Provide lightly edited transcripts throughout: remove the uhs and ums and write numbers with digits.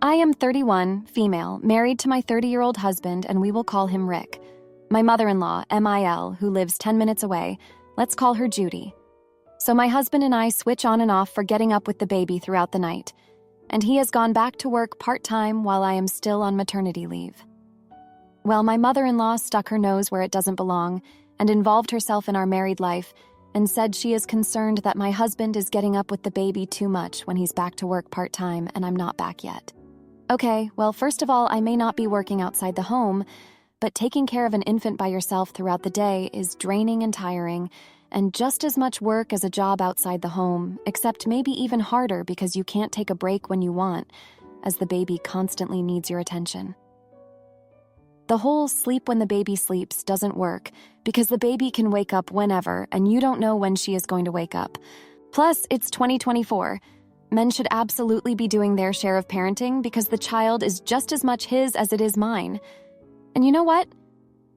I am 31, female, married to my 30-year-old husband, and we will call him Rick. My mother-in-law, MIL, who lives 10 minutes away, let's call her Judy. So my husband and I switch on and off for getting up with the baby throughout the night, and he has gone back to work part-time while I am still on maternity leave. Well, my mother-in-law stuck her nose where it doesn't belong and involved herself in our married life and said she is concerned that my husband is getting up with the baby too much when he's back to work part-time and I'm not back yet. Okay, well, first of all, I may not be working outside the home, but taking care of an infant by yourself throughout the day is draining and tiring, and just as much work as a job outside the home, except maybe even harder because you can't take a break when you want, as the baby constantly needs your attention. The whole sleep when the baby sleeps doesn't work because the baby can wake up whenever and you don't know when she is going to wake up. Plus, it's 2024. Men should absolutely be doing their share of parenting because the child is just as much his as it is mine. And you know what?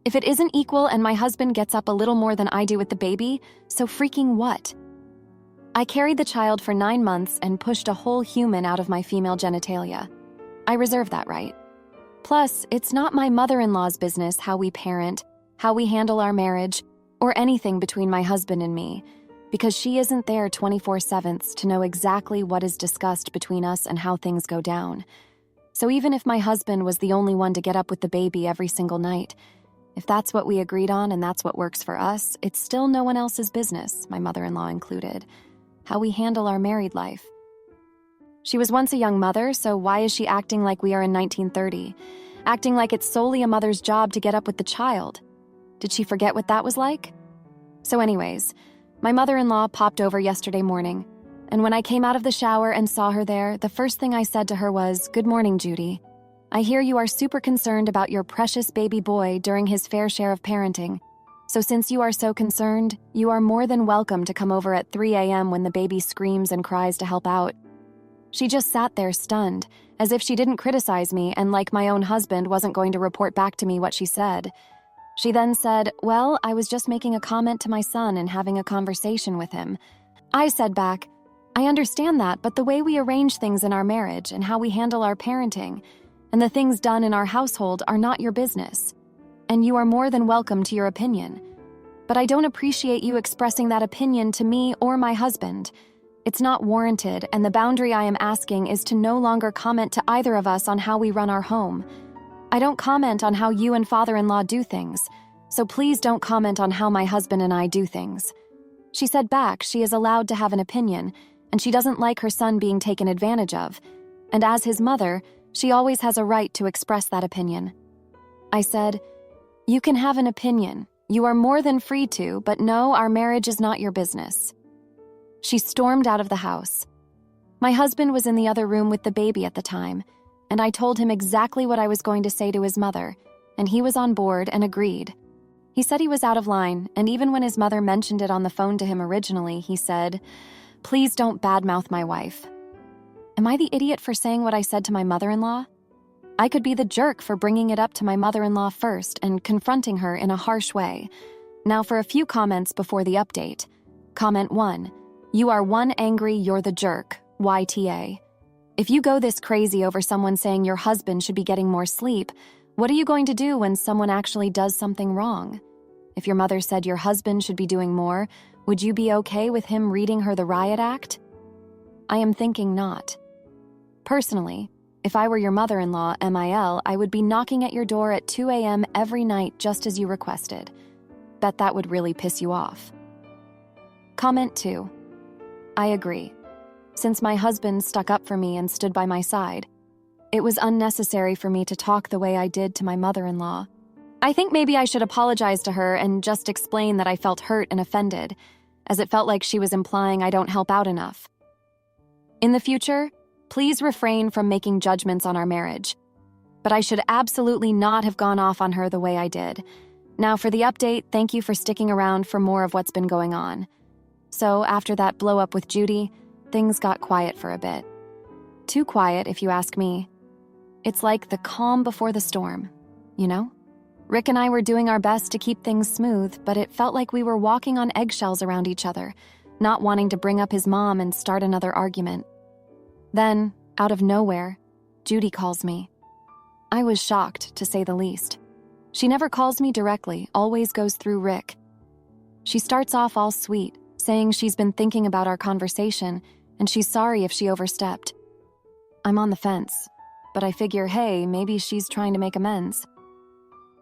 If it isn't equal and my husband gets up a little more than I do with the baby, so freaking what? I carried the child for 9 months and pushed a whole human out of my female genitalia. I reserve that right. Plus, it's not my mother-in-law's business how we parent, how we handle our marriage, or anything between my husband and me, because she isn't there 24/7 to know exactly what is discussed between us and how things go down. So even if my husband was the only one to get up with the baby every single night, if that's what we agreed on and that's what works for us, it's still no one else's business, my mother-in-law included, how we handle our married life. She was once a young mother, so why is she acting like we are in 1930? Acting like it's solely a mother's job to get up with the child? Did she forget what that was like? So anyways, my mother-in-law popped over yesterday morning, and when I came out of the shower and saw her there, the first thing I said to her was, "Good morning, Judy. I hear you are super concerned about your precious baby boy during his fair share of parenting. So since you are so concerned, you are more than welcome to come over at 3 a.m. when the baby screams and cries to help out." She just sat there stunned, as if she didn't criticize me and like my own husband wasn't going to report back to me what she said. She then said, "Well, I was just making a comment to my son and having a conversation with him." I said back, "I understand that, but the way we arrange things in our marriage and how we handle our parenting and the things done in our household are not your business. And you are more than welcome to your opinion. But I don't appreciate you expressing that opinion to me or my husband. It's not warranted, and the boundary I am asking is to no longer comment to either of us on how we run our home. I don't comment on how you and father-in-law do things, so please don't comment on how my husband and I do things." She said back she is allowed to have an opinion, and she doesn't like her son being taken advantage of, and as his mother, she always has a right to express that opinion. I said, "You can have an opinion. You are more than free to, but no, our marriage is not your business." She stormed out of the house. My husband was in the other room with the baby at the time, and I told him exactly what I was going to say to his mother, and he was on board and agreed. He said he was out of line, and even when his mother mentioned it on the phone to him originally, he said, "Please don't badmouth my wife." Am I the idiot for saying what I said to my mother-in-law? I could be the jerk for bringing it up to my mother-in-law first and confronting her in a harsh way. Now for a few comments before the update. Comment 1. You are one angry, you're the jerk, YTA. If you go this crazy over someone saying your husband should be getting more sleep, what are you going to do when someone actually does something wrong? If your mother said your husband should be doing more, would you be okay with him reading her the riot act? I am thinking not. Personally, if I were your mother-in-law, MIL, I would be knocking at your door at 2 a.m. every night just as you requested. Bet that would really piss you off. Comment 2. I agree. Since my husband stuck up for me and stood by my side, it was unnecessary for me to talk the way I did to my mother-in-law. I think maybe I should apologize to her and just explain that I felt hurt and offended, as it felt like she was implying I don't help out enough. In the future, please refrain from making judgments on our marriage. But I should absolutely not have gone off on her the way I did. Now for the update, thank you for sticking around for more of what's been going on. So after that blow-up with Judy, things got quiet for a bit. Too quiet, if you ask me. It's like the calm before the storm, you know? Rick and I were doing our best to keep things smooth, but it felt like we were walking on eggshells around each other, not wanting to bring up his mom and start another argument. Then, out of nowhere, Judy calls me. I was shocked, to say the least. She never calls me directly, always goes through Rick. She starts off all sweet, saying she's been thinking about our conversation and she's sorry if she overstepped. I'm on the fence, but I figure, hey, maybe she's trying to make amends.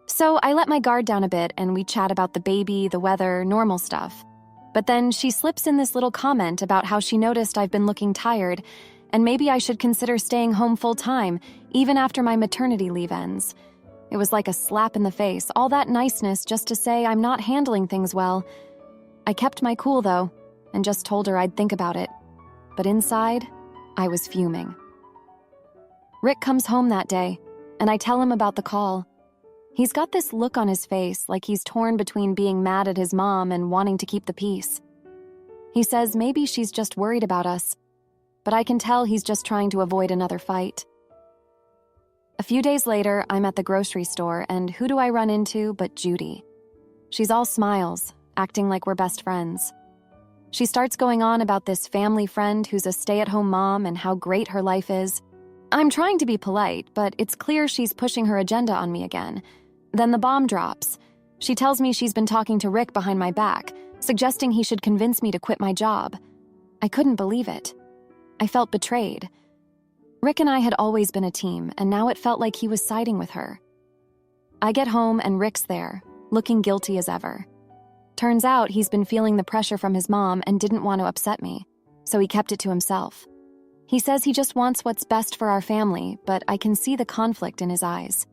So I let my guard down a bit and we chat about the baby, the weather, normal stuff. But then she slips in this little comment about how she noticed I've been looking tired and maybe I should consider staying home full-time, even after my maternity leave ends. It was like a slap in the face, all that niceness just to say I'm not handling things well. I kept my cool, though, and just told her I'd think about it. But inside, I was fuming. Rick comes home that day, and I tell him about the call. He's got this look on his face like he's torn between being mad at his mom and wanting to keep the peace. He says maybe she's just worried about us, but I can tell he's just trying to avoid another fight. A few days later, I'm at the grocery store, and who do I run into but Judy? She's all smiles, acting like we're best friends. She starts going on about this family friend who's a stay-at-home mom and how great her life is. I'm trying to be polite, but it's clear she's pushing her agenda on me again. Then the bomb drops. She tells me she's been talking to Rick behind my back, suggesting he should convince me to quit my job. I couldn't believe it. I felt betrayed. Rick and I had always been a team, and now it felt like he was siding with her. I get home and Rick's there, looking guilty as ever. Turns out he's been feeling the pressure from his mom and didn't want to upset me, so he kept it to himself. He says he just wants what's best for our family, but I can see the conflict in his eyes.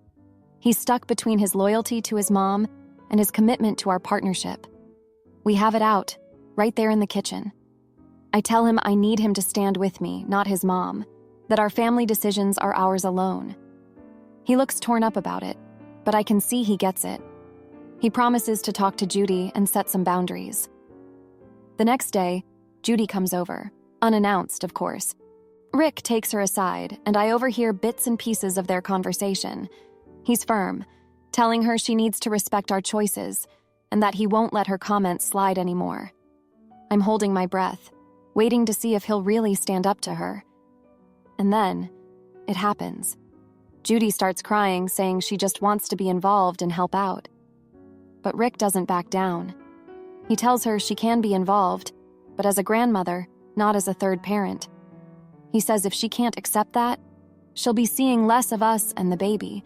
He's stuck between his loyalty to his mom and his commitment to our partnership. We have it out, right there in the kitchen. I tell him I need him to stand with me, not his mom, that our family decisions are ours alone. He looks torn up about it, but I can see he gets it. He promises to talk to Judy and set some boundaries. The next day, Judy comes over, unannounced, of course. Rick takes her aside, and I overhear bits and pieces of their conversation. He's firm, telling her she needs to respect our choices, and that he won't let her comments slide anymore. I'm holding my breath, waiting to see if he'll really stand up to her. And then, it happens. Judy starts crying, saying she just wants to be involved and help out. But Rick doesn't back down. He tells her she can be involved, but as a grandmother, not as a third parent. He says if she can't accept that, she'll be seeing less of us and the baby.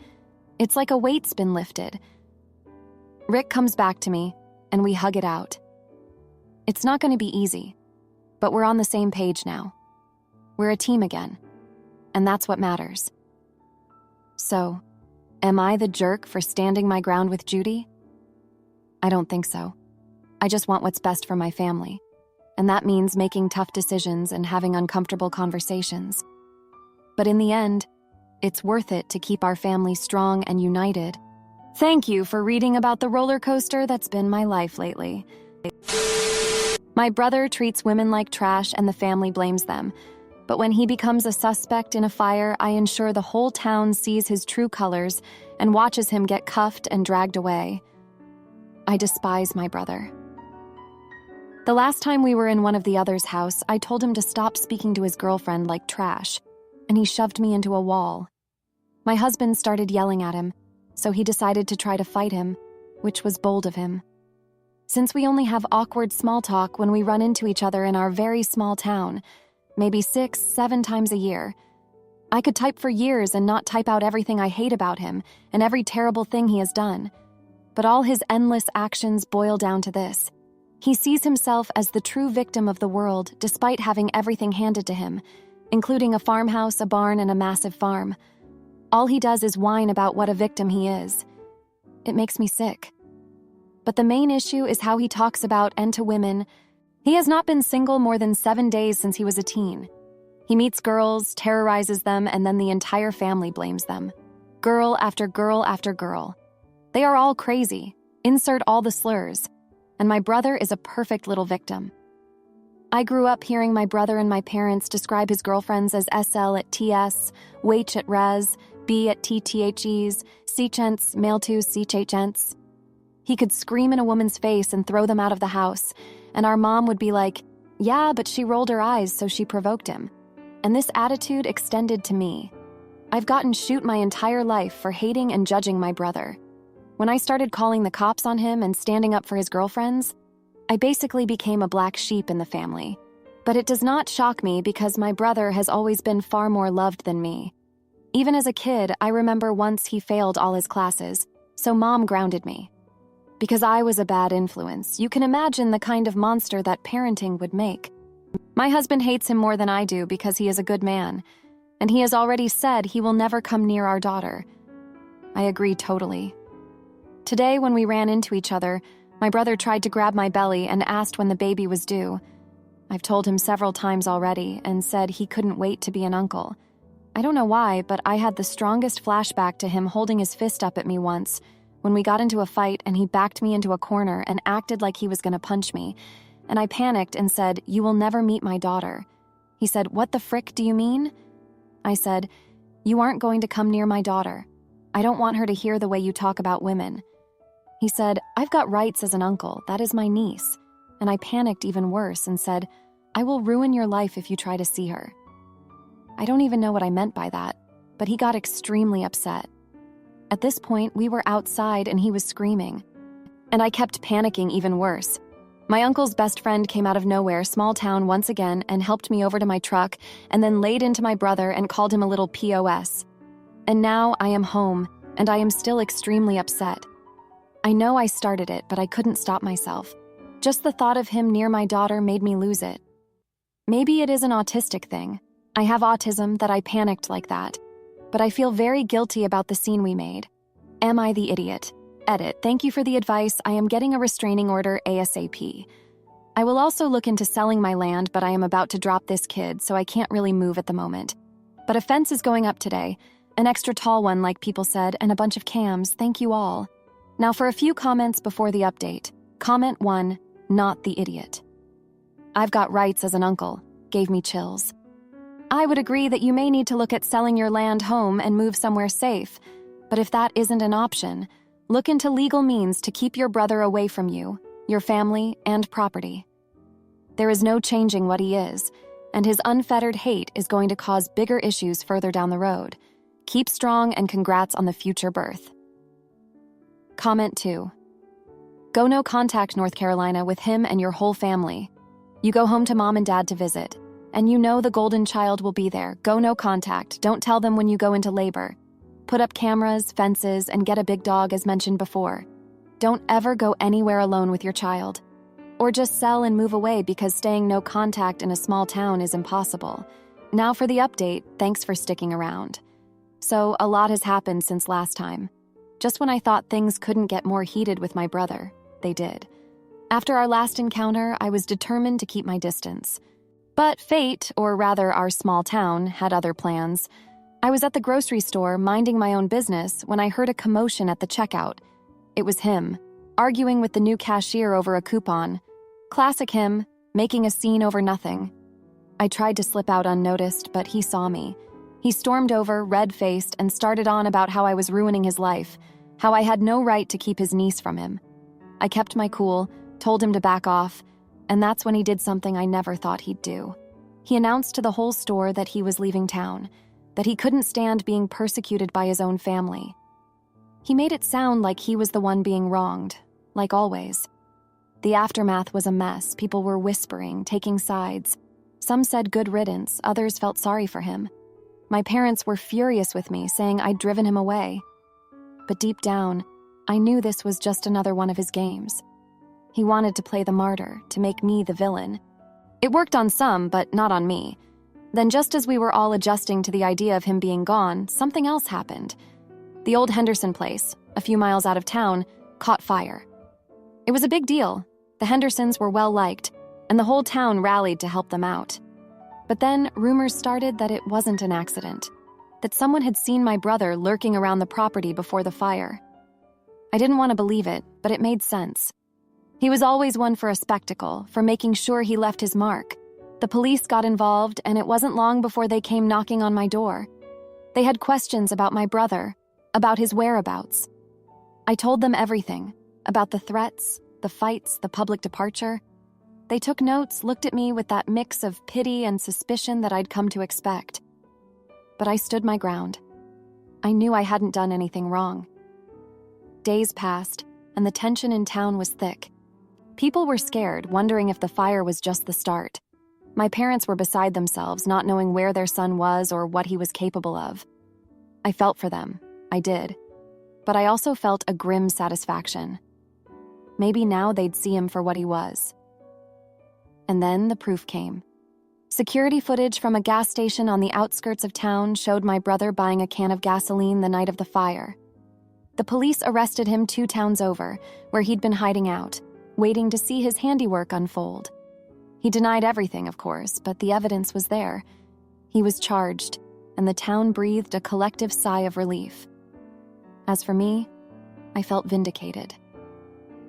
It's like a weight's been lifted. Rick comes back to me, and we hug it out. It's not going to be easy, but we're on the same page now. We're a team again, and that's what matters. So, am I the jerk for standing my ground with Judy? I don't think so. I just want what's best for my family, and that means making tough decisions and having uncomfortable conversations. But in the end, it's worth it to keep our family strong and united. Thank you for reading about the roller coaster that's been my life lately. My brother treats women like trash and the family blames them. But when he becomes a suspect in a fire, I ensure the whole town sees his true colors and watches him get cuffed and dragged away. I despise my brother. The last time we were in one of the others' house, I told him to stop speaking to his girlfriend like trash, and he shoved me into a wall. My husband started yelling at him, so he decided to try to fight him, which was bold of him. Since we only have awkward small talk when we run into each other in our very small town, maybe 6-7 times a year, I could type for years and not type out everything I hate about him and every terrible thing he has done. But all his endless actions boil down to this. He sees himself as the true victim of the world despite having everything handed to him, including a farmhouse, a barn, and a massive farm. All he does is whine about what a victim he is. It makes me sick. But the main issue is how he talks about and to women. He has not been single more than 7 days since he was a teen. He meets girls, terrorizes them, and then the entire family blames them. Girl after girl after girl. They are all crazy. Insert all the slurs. And my brother is a perfect little victim. I grew up hearing my brother and my parents describe his girlfriends as SL at TS, Wach at Res, B at TTHEs, Cchents, male to Cchents. He could scream in a woman's face and throw them out of the house, and our mom would be like, yeah, but she rolled her eyes so she provoked him. And this attitude extended to me. I've gotten shoot my entire life for hating and judging my brother. When I started calling the cops on him and standing up for his girlfriends, I basically became a black sheep in the family. But it does not shock me because my brother has always been far more loved than me. Even as a kid, I remember once he failed all his classes, so Mom grounded me. Because I was a bad influence, you can imagine the kind of monster that parenting would make. My husband hates him more than I do because he is a good man, and he has already said he will never come near our daughter. I agree totally. Today, when we ran into each other, my brother tried to grab my belly and asked when the baby was due. I've told him several times already and said he couldn't wait to be an uncle. I don't know why, but I had the strongest flashback to him holding his fist up at me once when we got into a fight and he backed me into a corner and acted like he was going to punch me, and I panicked and said, "You will never meet my daughter." He said, "What the frick do you mean?" I said, "You aren't going to come near my daughter. I don't want her to hear the way you talk about women." He said, "I've got rights as an uncle. That is my niece." And I panicked even worse and said, "I will ruin your life if you try to see her." I don't even know what I meant by that, but he got extremely upset. At this point, we were outside and he was screaming. And I kept panicking even worse. My uncle's best friend came out of nowhere, small town once again, and helped me over to my truck and then laid into my brother and called him a little POS. And now I am home, and I am still extremely upset. I know I started it, but I couldn't stop myself. Just the thought of him near my daughter made me lose it. Maybe it is an autistic thing. I have autism that I panicked like that. But I feel very guilty about the scene we made. Am I the idiot? Edit. Thank you for the advice. I am getting a restraining order ASAP. I will also look into selling my land, but I am about to drop this kid, so I can't really move at the moment. But a fence is going up today. An extra tall one, like people said, and a bunch of cams. Thank you all. Now for a few comments before the update. Comment 1, not the idiot. I've got rights as an uncle. Gave me chills. I would agree that you may need to look at selling your land home and move somewhere safe. But if that isn't an option, look into legal means to keep your brother away from you, your family, and property. There is no changing what he is, and his unfettered hate is going to cause bigger issues further down the road. Keep strong and congrats on the future birth. Comment 2. Go no contact North Carolina with him and your whole family. You go home to mom and dad to visit, and you know the golden child will be there. Go no contact. Don't tell them when you go into labor. Put up cameras, fences, and get a big dog as mentioned before. Don't ever go anywhere alone with your child. Or just sell and move away because staying no contact in a small town is impossible. Now for the update, thanks for sticking around. So, a lot has happened since last time. Just when I thought things couldn't get more heated with my brother, they did. After our last encounter, I was determined to keep my distance. But fate, or rather our small town, had other plans. I was at the grocery store minding my own business when I heard a commotion at the checkout. It was him, arguing with the new cashier over a coupon. Classic him, making a scene over nothing. I tried to slip out unnoticed, but he saw me. He stormed over, red-faced, and started on about how I was ruining his life, how I had no right to keep his niece from him. I kept my cool, told him to back off, and that's when he did something I never thought he'd do. He announced to the whole store that he was leaving town, that he couldn't stand being persecuted by his own family. He made it sound like he was the one being wronged, like always. The aftermath was a mess. People were whispering, taking sides. Some said good riddance, others felt sorry for him. My parents were furious with me, saying I'd driven him away. But deep down, I knew this was just another one of his games. He wanted to play the martyr, to make me the villain. It worked on some, but not on me. Then just as we were all adjusting to the idea of him being gone, something else happened. The old Henderson place, a few miles out of town, caught fire. It was a big deal. The Hendersons were well-liked, and the whole town rallied to help them out. But then rumors started that it wasn't an accident, that someone had seen my brother lurking around the property before the fire. I didn't want to believe it, but it made sense. He was always one for a spectacle, for making sure he left his mark. The police got involved, and it wasn't long before they came knocking on my door. They had questions about my brother, about his whereabouts. I told them everything, about the threats, the fights, the public departure. They took notes, looked at me with that mix of pity and suspicion that I'd come to expect. But I stood my ground. I knew I hadn't done anything wrong. Days passed, and the tension in town was thick. People were scared, wondering if the fire was just the start. My parents were beside themselves, not knowing where their son was or what he was capable of. I felt for them, I did. But I also felt a grim satisfaction. Maybe now they'd see him for what he was. And then the proof came. Security footage from a gas station on the outskirts of town showed my brother buying a can of gasoline the night of the fire. The police arrested him 2 towns over, where he'd been hiding out, waiting to see his handiwork unfold. He denied everything, of course, but the evidence was there. He was charged, and the town breathed a collective sigh of relief. As for me, I felt vindicated.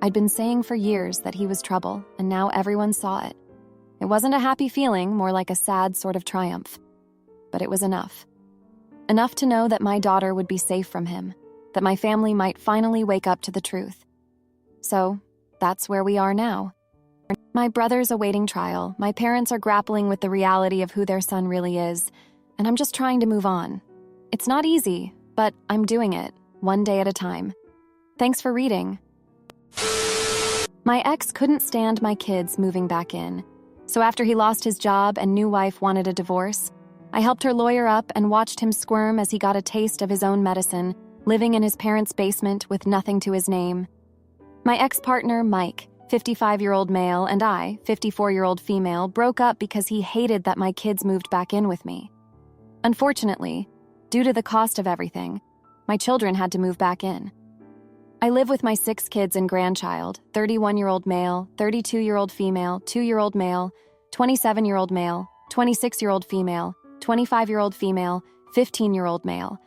I'd been saying for years that he was trouble, and now everyone saw it. It wasn't a happy feeling, more like a sad sort of triumph. But it was enough. Enough to know that my daughter would be safe from him, that my family might finally wake up to the truth. So, that's where we are now. My brother's awaiting trial, my parents are grappling with the reality of who their son really is, and I'm just trying to move on. It's not easy, but I'm doing it, one day at a time. Thanks for reading. My ex couldn't stand my kids moving back in, so after he lost his job and new wife wanted a divorce, I helped her lawyer up and watched him squirm as he got a taste of his own medicine, living in his parents' basement with nothing to his name. My ex-partner, Mike, 55-year-old male, and I, 54-year-old female, broke up because he hated that my kids moved back in with me. Unfortunately, due to the cost of everything, my children had to move back in. I live with my 6 kids and grandchild, 31-year-old male, 32-year-old female, 2-year-old male, 27-year-old male, 26-year-old female, 25-year-old female, 15-year-old male.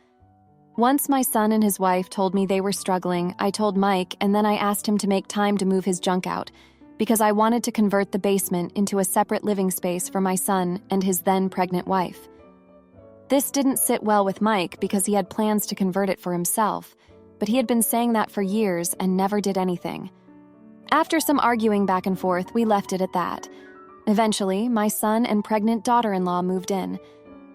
Once my son and his wife told me they were struggling, I told Mike, and then I asked him to make time to move his junk out, because I wanted to convert the basement into a separate living space for my son and his then pregnant wife. This didn't sit well with Mike because he had plans to convert it for himself, but he had been saying that for years and never did anything. After some arguing back and forth, we left it at that. Eventually, my son and pregnant daughter-in-law moved in.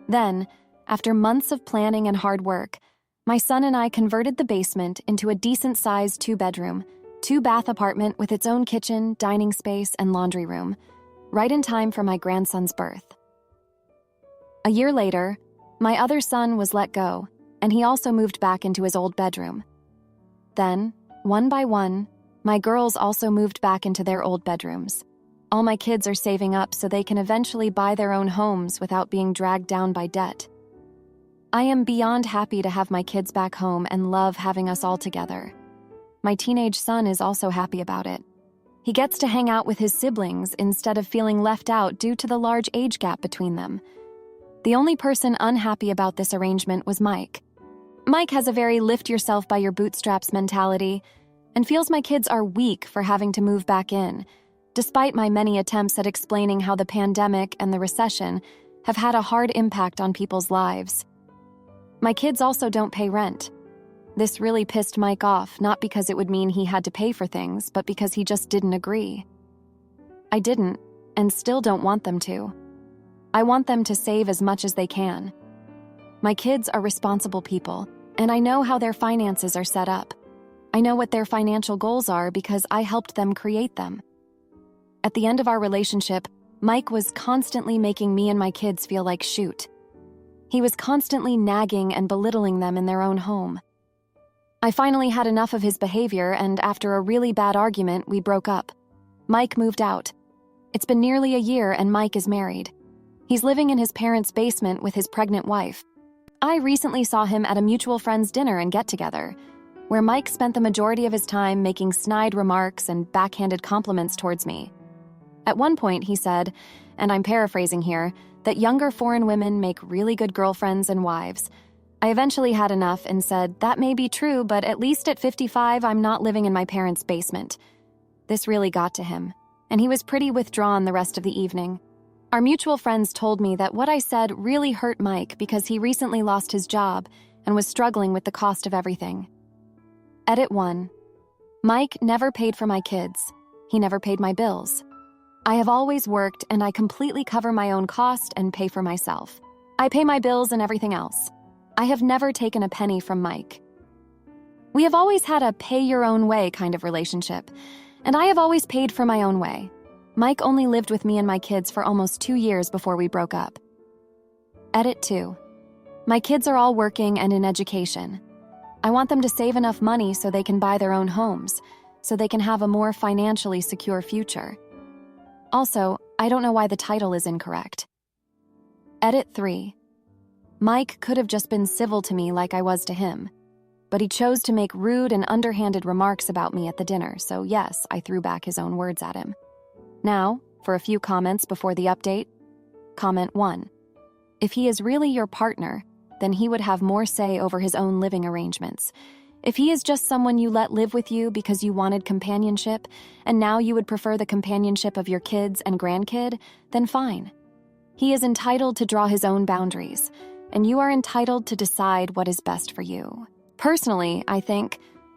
Then, after months of planning and hard work, my son and I converted the basement into a decent-sized 2-bedroom, 2-bath apartment with its own kitchen, dining space, and laundry room, right in time for my grandson's birth. A year later, my other son was let go, and he also moved back into his old bedroom. Then, one by one, my girls also moved back into their old bedrooms. All my kids are saving up so they can eventually buy their own homes without being dragged down by debt. I am beyond happy to have my kids back home and love having us all together. My teenage son is also happy about it. He gets to hang out with his siblings instead of feeling left out due to the large age gap between them. The only person unhappy about this arrangement was Mike. Mike has a very lift-yourself-by-your-bootstraps mentality and feels my kids are weak for having to move back in, despite my many attempts at explaining how the pandemic and the recession have had a hard impact on people's lives. My kids also don't pay rent. This really pissed Mike off, not because it would mean he had to pay for things, but because he just didn't agree. I didn't, and still don't want them to. I want them to save as much as they can. My kids are responsible people, and I know how their finances are set up. I know what their financial goals are because I helped them create them. At the end of our relationship, Mike was constantly making me and my kids feel like shoot. He was constantly nagging and belittling them in their own home. I finally had enough of his behavior, and after a really bad argument, we broke up. Mike moved out. It's been nearly a year, and Mike is married. He's living in his parents' basement with his pregnant wife. I recently saw him at a mutual friend's dinner and get-together, where Mike spent the majority of his time making snide remarks and backhanded compliments towards me. At one point, he said, and I'm paraphrasing here, that younger foreign women make really good girlfriends and wives. I eventually had enough and said, that may be true, but at least at 55, I'm not living in my parents' basement. This really got to him, and he was pretty withdrawn the rest of the evening. Our mutual friends told me that what I said really hurt Mike because he recently lost his job and was struggling with the cost of everything. Edit 1. Mike never paid for my kids. He never paid my bills. I have always worked, and I completely cover my own cost and pay for myself. I pay my bills and everything else. I have never taken a penny from Mike. We have always had a pay-your-own-way kind of relationship, and I have always paid for my own way. Mike only lived with me and my kids for almost 2 years before we broke up. Edit 2. My kids are all working and in education. I want them to save enough money so they can buy their own homes, so they can have a more financially secure future. Also, I don't know why the title is incorrect. Edit 3. Mike could have just been civil to me like I was to him, but he chose to make rude and underhanded remarks about me at the dinner, so yes, I threw back his own words at him. Now, for a few comments before the update. Comment 1. If he is really your partner, then he would have more say over his own living arrangements. If he is just someone you let live with you because you wanted companionship, and now you would prefer the companionship of your kids and grandkid, then fine. He is entitled to draw his own boundaries, and you are entitled to decide what is best for you. Personally, I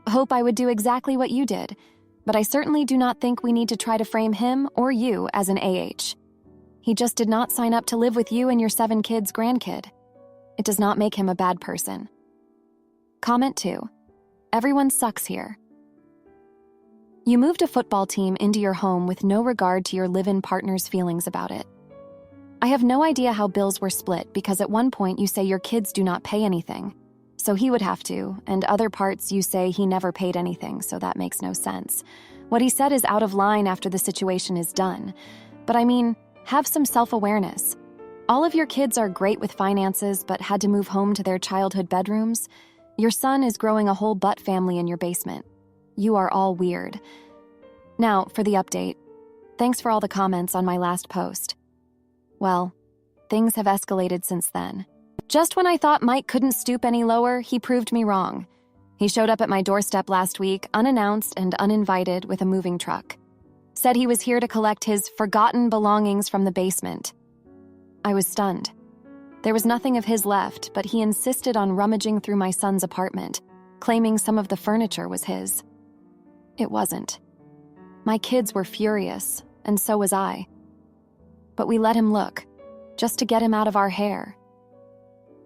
hope I would do exactly what you did, but I certainly do not think we need to try to frame him or you as an AH. He just did not sign up to live with you and your 7 kids' grandkid. It does not make him a bad person. Comment 2. Everyone sucks here. You moved a football team into your home with no regard to your live-in partner's feelings about it. I have no idea how bills were split because at one point you say your kids do not pay anything, so he would have to, and other parts you say he never paid anything, so that makes no sense. What he said is out of line after the situation is done. But I mean, have some self-awareness. All of your kids are great with finances but had to move home to their childhood bedrooms. Your son is growing a whole butt family in your basement. You are all weird. Now, for the update. Thanks for all the comments on my last post. Well, things have escalated since then. Just when I thought Mike couldn't stoop any lower, he proved me wrong. He showed up at my doorstep last week, unannounced and uninvited, with a moving truck. Said he was here to collect his forgotten belongings from the basement. I was stunned. There was nothing of his left, but he insisted on rummaging through my son's apartment, claiming some of the furniture was his. It wasn't. My kids were furious, and so was I. But we let him look, just to get him out of our hair.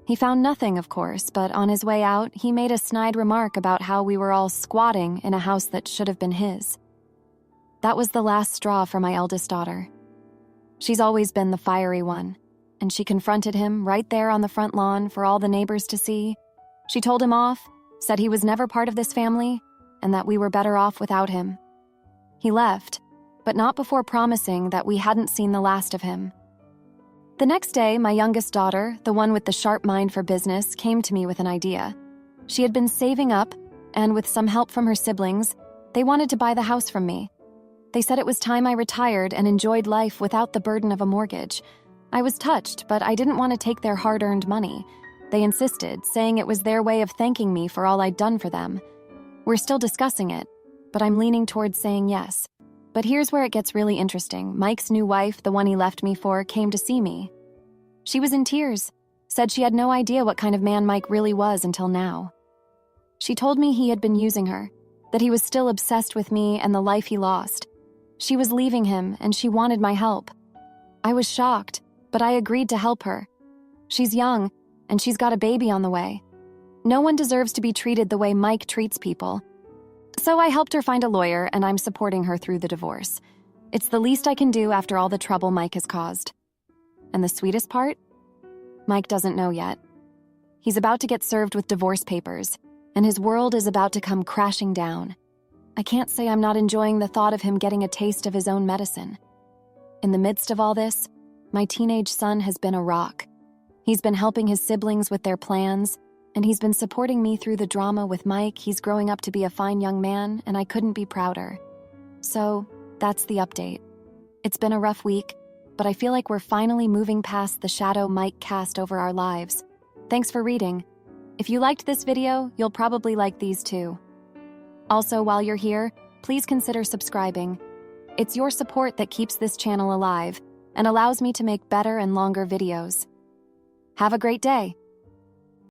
He found nothing, of course, but on his way out, he made a snide remark about how we were all squatting in a house that should have been his. That was the last straw for my eldest daughter. She's always been the fiery one, and she confronted him right there on the front lawn for all the neighbors to see. She told him off, said he was never part of this family, and that we were better off without him. He left, but not before promising that we hadn't seen the last of him. The next day, my youngest daughter, the one with the sharp mind for business, came to me with an idea. She had been saving up, and with some help from her siblings, they wanted to buy the house from me. They said it was time I retired and enjoyed life without the burden of a mortgage. I was touched, but I didn't want to take their hard-earned money. They insisted, saying it was their way of thanking me for all I'd done for them. We're still discussing it, but I'm leaning towards saying yes. But here's where it gets really interesting. Mike's new wife, the one he left me for, came to see me. She was in tears, said she had no idea what kind of man Mike really was until now. She told me he had been using her, that he was still obsessed with me and the life he lost. She was leaving him, and she wanted my help. I was shocked, but I agreed to help her. She's young, and she's got a baby on the way. No one deserves to be treated the way Mike treats people. So I helped her find a lawyer, and I'm supporting her through the divorce. It's the least I can do after all the trouble Mike has caused. And the sweetest part? Mike doesn't know yet. He's about to get served with divorce papers, and his world is about to come crashing down. I can't say I'm not enjoying the thought of him getting a taste of his own medicine. In the midst of all this, my teenage son has been a rock. He's been helping his siblings with their plans, and he's been supporting me through the drama with Mike. He's growing up to be a fine young man, and I couldn't be prouder. So, that's the update. It's been a rough week, but I feel like we're finally moving past the shadow Mike cast over our lives. Thanks for reading. If you liked this video, you'll probably like these too. Also, while you're here, please consider subscribing. It's your support that keeps this channel alive and allows me to make better and longer videos. Have a great day.